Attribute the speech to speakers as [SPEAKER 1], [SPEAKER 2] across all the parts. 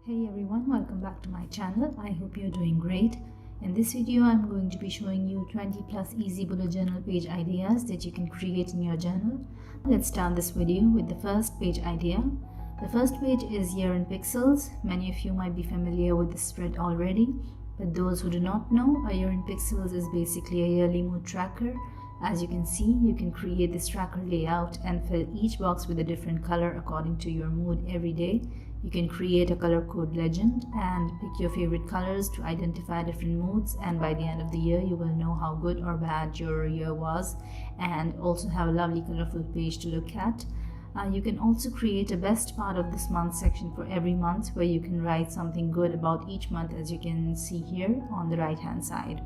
[SPEAKER 1] Hey everyone, welcome back to my channel. I hope you're doing great. In this video, I'm going to be showing you 20 plus easy bullet journal page ideas that you can create in your journal. Let's start this video with the first page idea. The first page is Year in Pixels. Many of you might be familiar with this spread already, but those who do not know, a Year in Pixels is basically a yearly mood tracker. As you can see, you can create this tracker layout and fill each box with a different color according to your mood every day. You can create a color code legend and pick your favorite colors to identify different moods, and by the end of the year you will know how good or bad your year was and also have a lovely colorful page to look at. You can also create a best part of this month section for every month where you can write something good about each month, as you can see here on the right hand side.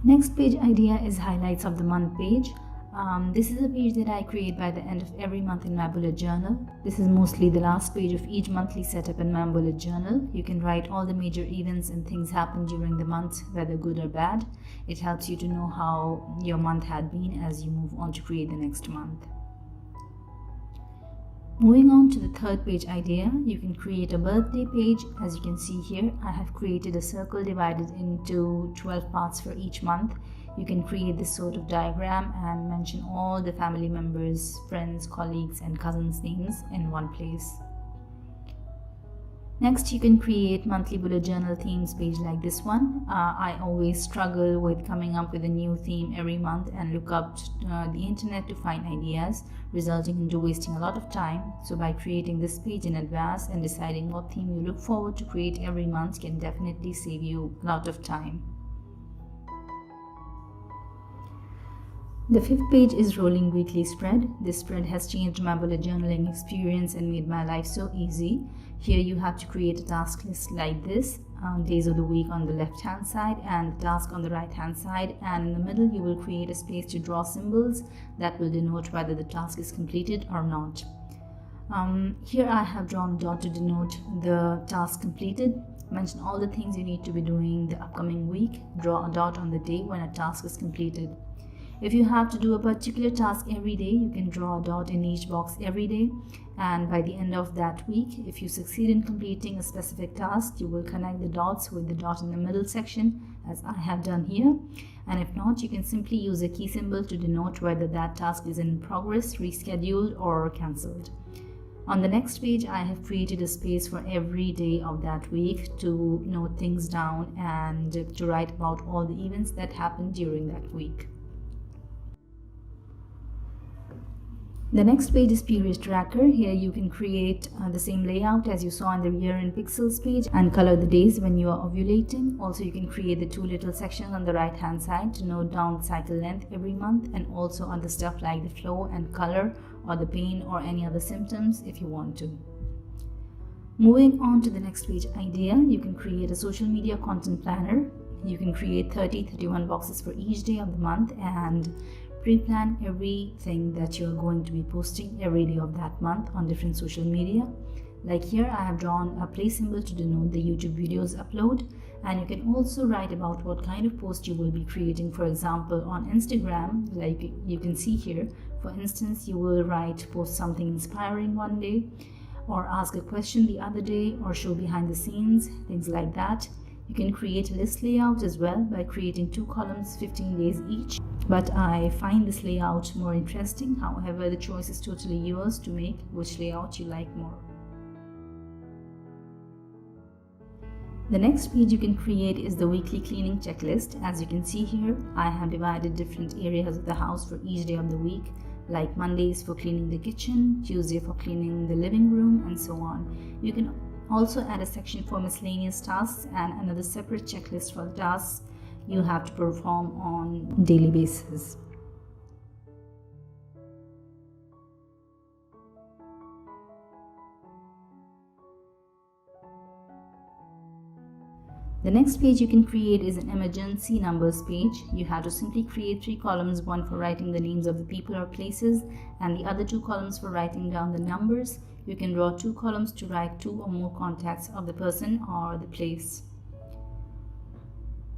[SPEAKER 1] Next page idea is highlights of the month page. This is a page that I create by the end of every month in my bullet journal. This is mostly the last page of each monthly setup in my bullet journal. You can write all the major events and things happened during the month, whether good or bad. It helps you to know how your month had been as you move on to create the next month. Moving on to the third page idea, you can create a birthday page. As you can see here, I have created a circle divided into 12 parts for each month. You can create this sort of diagram and mention all the family members, friends, colleagues and cousins' names in one place. Next, you can create monthly bullet journal themes page like this one. I always struggle with coming up with a new theme every month and look up the internet to find ideas, resulting into wasting a lot of time. So by creating this page in advance and deciding what theme you look forward to create every month can definitely save you a lot of time. The fifth page is Rolling Weekly Spread. This spread has changed my bullet journaling experience and made my life so easy. Here you have to create a task list like this, days of the week on the left hand side and the task on the right hand side, and in the middle you will create a space to draw symbols that will denote whether the task is completed or not. Here I have drawn a dot to denote the task completed. Mention all the things you need to be doing the upcoming week. Draw a dot on the day when a task is completed. If you have to do a particular task every day, you can draw a dot in each box every day, and by the end of that week, if you succeed in completing a specific task, you will connect the dots with the dot in the middle section, as I have done here. And if not, you can simply use a key symbol to denote whether that task is in progress, rescheduled or cancelled. On the next page, I have created a space for every day of that week to note things down and to write about all the events that happened during that week. The next page is Period Tracker. Here you can create the same layout as you saw in the Year in Pixels page and color the days when you are ovulating. Also, you can create the two little sections on the right hand side to note down the cycle length every month, and also other stuff like the flow and color or the pain or any other symptoms if you want to. Moving on to the next page idea, you can create a social media content planner. You can create 31 boxes for each day of the month and pre-plan everything that you're going to be posting every day of that month on different social media. Like here, I have drawn a play symbol to denote the YouTube videos upload, and you can also write about what kind of post you will be creating. For example, on Instagram, like you can see here, for instance, you will write post something inspiring one day, or ask a question the other day, or show behind the scenes, things like that. You can create a list layout as well by creating 2 columns, 15 days each. But I find this layout more interesting. However, the choice is totally yours to make which layout you like more. The next page you can create is the weekly cleaning checklist. As you can see here, I have divided different areas of the house for each day of the week, like Mondays for cleaning the kitchen, Tuesday for cleaning the living room, and so on. You can also add a section for miscellaneous tasks and another separate checklist for the tasks you have to perform on a daily basis. The next page you can create is an emergency numbers page. You have to simply create 3 columns, one for writing the names of the people or places and the other 2 columns for writing down the numbers. You can draw 2 columns to write 2 or more contacts of the person or the place.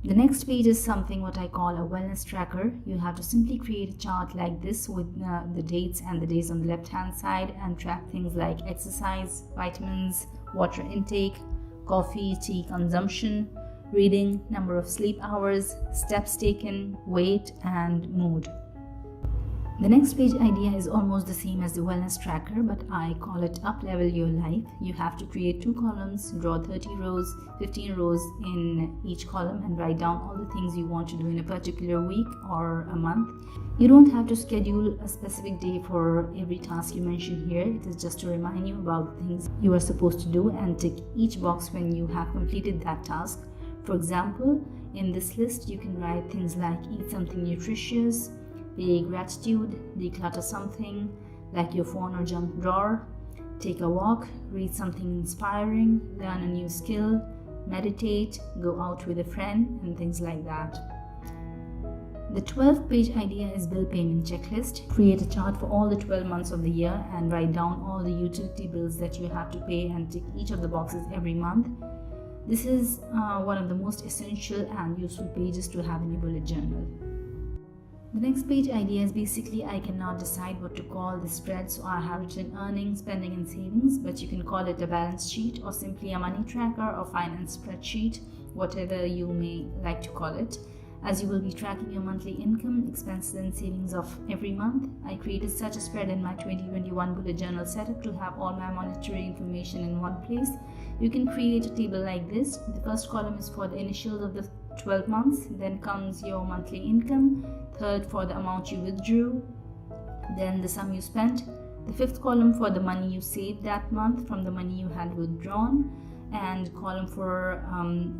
[SPEAKER 1] The next page is something what I call a wellness tracker. You have to simply create a chart like this with the dates and the days on the left hand side and track things like exercise, vitamins, water intake, coffee, tea consumption, reading, number of sleep hours, steps taken, weight, and mood. The next page idea is almost the same as the wellness tracker, but I call it up level your life. You have to create 2 columns, draw 30 rows, 15 rows in each column, and write down all the things you want to do in a particular week or a month. You don't have to schedule a specific day for every task you mention here. It is just to remind you about the things you are supposed to do and tick each box when you have completed that task. For example, in this list you can write things like eat something nutritious, pay gratitude, declutter something like your phone or junk drawer, take a walk, read something inspiring, learn a new skill, meditate, go out with a friend, and things like that. The 12th page idea is bill payment checklist. Create a chart for all the 12 months of the year and write down all the utility bills that you have to pay and tick each of the boxes every month. This is one of the most essential and useful pages to have in your bullet journal. The next page idea is basically I cannot decide what to call the spread, so I have written earnings, spending and savings, but you can call it a balance sheet or simply a money tracker or finance spreadsheet, whatever you may like to call it. As you will be tracking your monthly income, expenses and savings of every month, I created such a spread in my 2021 bullet journal setup to have all my monetary information in one place. You can create a table like this. The first column is for the initials of the 12 months, then comes your monthly income, third for the amount you withdrew, then the sum you spent, the fifth column for the money you saved that month from the money you had withdrawn, and column for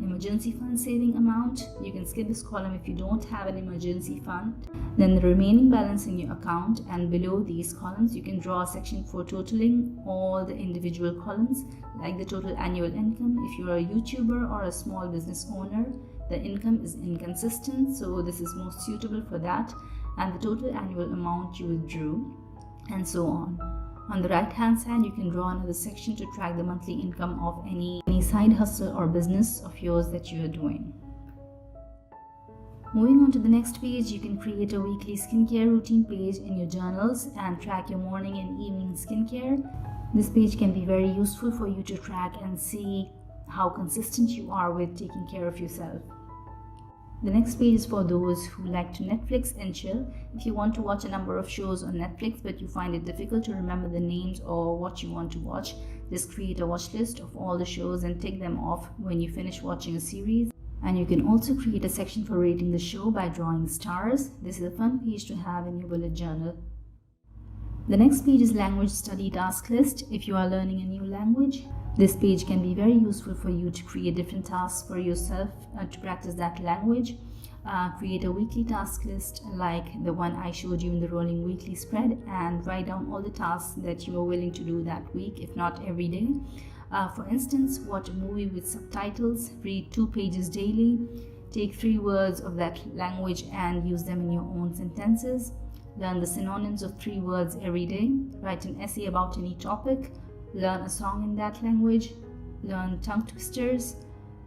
[SPEAKER 1] emergency fund saving amount. You can skip this column if you don't have an emergency fund. Then the remaining balance in your account, and below these columns you can draw a section for totaling all the individual columns, like the total annual income. If you are a YouTuber or a small business owner, the income is inconsistent, so this is most suitable for that, and the total annual amount you withdrew, and so on. On the right hand side, you can draw another section to track the monthly income of any side hustle or business of yours that you are doing. Moving on to the next page, you can create a weekly skincare routine page in your journals and track your morning and evening skincare. This page can be very useful for you to track and see how consistent you are with taking care of yourself. The next page is for those who like to Netflix and chill. If you want to watch a number of shows on Netflix but you find it difficult to remember the names or what you want to watch, just create a watch list of all the shows and tick them off when you finish watching a series. And you can also create a section for rating the show by drawing stars. This is a fun page to have in your bullet journal. The next page is language study task list. If you are learning a new language, this page can be very useful for you to create different tasks for yourself to practice that language. Create a weekly task list like the one I showed you in the rolling weekly spread, and write down all the tasks that you are willing to do that week, if not every day. For instance, watch a movie with subtitles, read 2 pages daily, take 3 words of that language and use them in your own sentences, learn the synonyms of 3 words every day, write an essay about any topic, learn a song in that language, learn tongue twisters,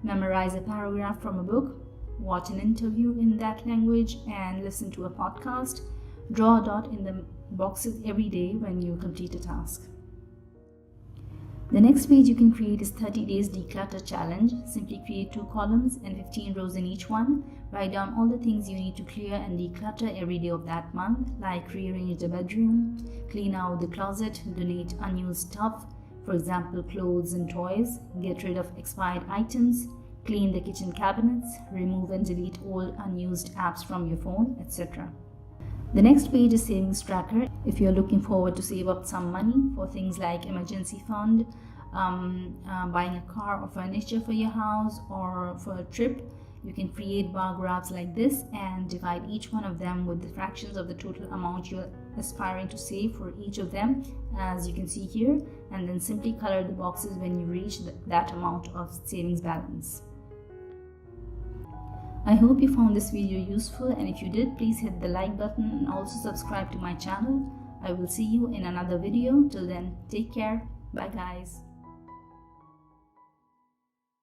[SPEAKER 1] memorize a paragraph from a book, watch an interview in that language, and listen to a podcast. Draw a dot in the boxes every day when you complete a task. The next page you can create is 30 days declutter challenge. Simply create 2 columns and 15 rows in each one. Write down all the things you need to clear and declutter every day of that month, like rearrange the bedroom, clean out the closet, donate unused stuff, for example clothes and toys, get rid of expired items, clean the kitchen cabinets, remove and delete all unused apps from your phone, etc. The next page is savings tracker. If you're looking forward to save up some money for things like emergency fund, buying a car or furniture for your house, or for a trip, you can create bar graphs like this and divide each one of them with the fractions of the total amount you're aspiring to save for each of them, as you can see here, and then simply color the boxes when you reach that amount of savings balance. I hope you found this video useful, and if you did, please hit the like button and also subscribe to my channel. I will see you in another video. Till then, take care. Bye guys.